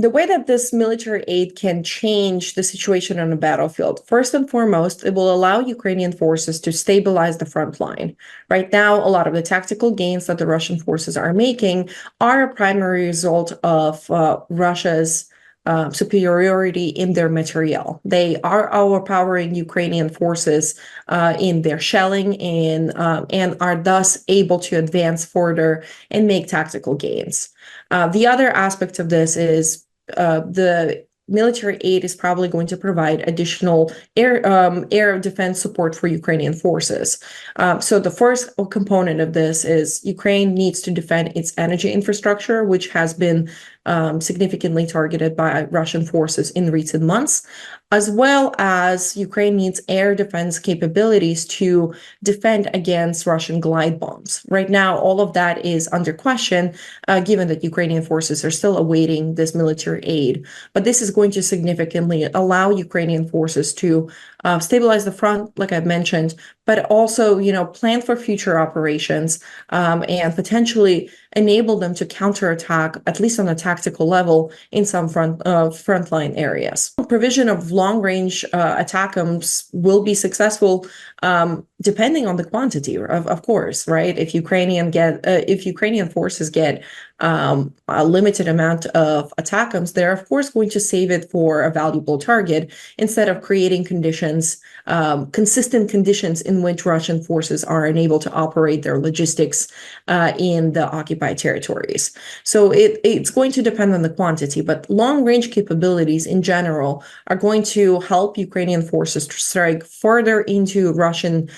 the way that this military aid can change the situation on the battlefield, first and foremost, it will allow Ukrainian forces to stabilize the front line. Right now, a lot of the tactical gains that the Russian forces are making are a primary result of Russia's superiority in their materiel. They are overpowering Ukrainian forces in their shelling and are thus able to advance further and make tactical gains. The other aspect of this is the military aid is probably going to provide additional air defense support for Ukrainian forces. So the first component of this is Ukraine needs to defend its energy infrastructure, which has been significantly targeted by Russian forces in recent months, as well as Ukraine needs air defense capabilities to defend against Russian glide bombs. Right now, all of that is under question, given that Ukrainian forces are still awaiting this military aid. But this is going to significantly allow Ukrainian forces to stabilize the front, like I've mentioned, but also, plan for future operations and potentially enable them to counterattack, at least on a tactical level, in some frontline areas. Provision of long-range ATACMS will be successful depending on the quantity, of course, right? If Ukrainian forces get a limited amount of ATACMS, they're of course going to save it for a valuable target instead of creating consistent conditions in which Russian forces are unable to operate their logistics in the occupied territories. So it's going to depend on the quantity, but long-range capabilities in general are going to help Ukrainian forces to strike further into Russian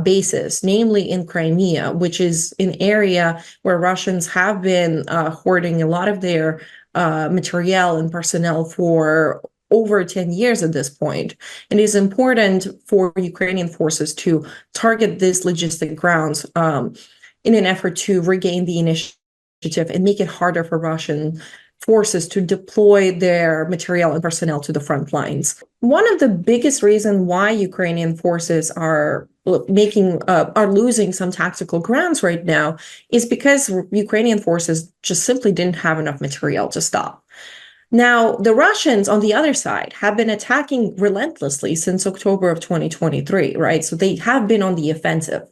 bases, namely in Crimea, which is an area where Russians have been hoarding a lot of their materiel and personnel for over 10 years at this point. And it is important for Ukrainian forces to target these logistic grounds in an effort to regain the initiative and make it harder for Russian forces to deploy their materiel and personnel to the front lines. One of the biggest reasons why Ukrainian forces are losing some tactical grounds right now is because Ukrainian forces just simply didn't have enough materiel to stop. Now, the Russians, on the other side, have been attacking relentlessly since October of 2023, right? So they have been on the offensive.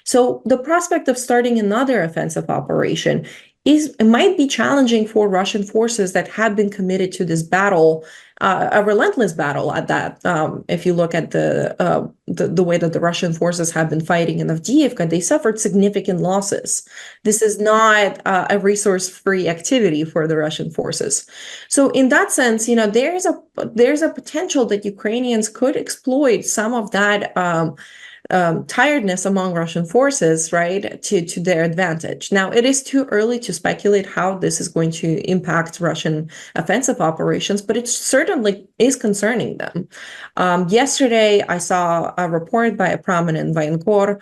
So the prospect of starting another offensive operation it might be challenging for Russian forces that have been committed to this battle, a relentless battle at that. If you look at the way that the Russian forces have been fighting in Avdiivka, they suffered significant losses. This is not a resource-free activity for the Russian forces. So in that sense, there's a potential that Ukrainians could exploit some of that tiredness among Russian forces, right, to their advantage. Now, it is too early to speculate how this is going to impact Russian offensive operations, but it certainly is concerning them. Yesterday, I saw a report by a prominent voyenkor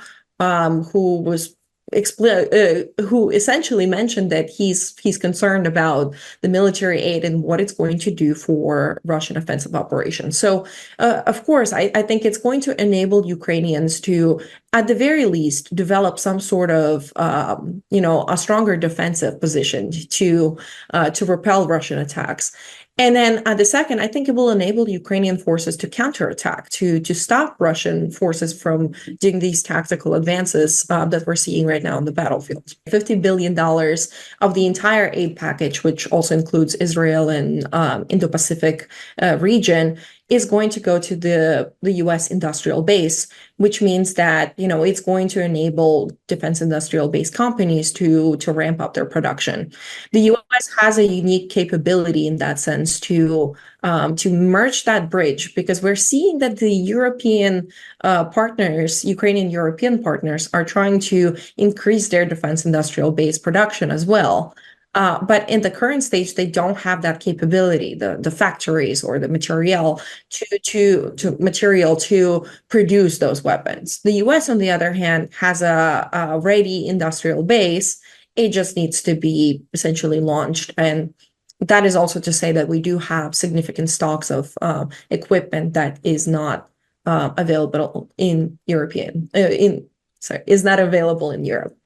who essentially mentioned that he's concerned about the military aid and what it's going to do for Russian offensive operations. So, of course, I think it's going to enable Ukrainians to, at the very least, develop some sort of, a stronger defensive position to repel Russian attacks. And then the second, I think it will enable Ukrainian forces to counterattack, to stop Russian forces from doing these tactical advances that we're seeing right now on the battlefield. $50 billion of the entire aid package, which also includes Israel and Indo-Pacific region, is going to go to the U.S. industrial base, which means that, it's going to enable defense industrial base companies to ramp up their production. The U.S. has a unique capability in that sense to merge that bridge, because we're seeing that the European partners, Ukrainian European partners, are trying to increase their defense industrial base production as well. But in the current stage, they don't have that capability, the factories or the material to produce those weapons. The U.S., on the other hand, has a ready industrial base. It just needs to be essentially launched. And that is also to say that we do have significant stocks of equipment that is not available in is not available in Europe.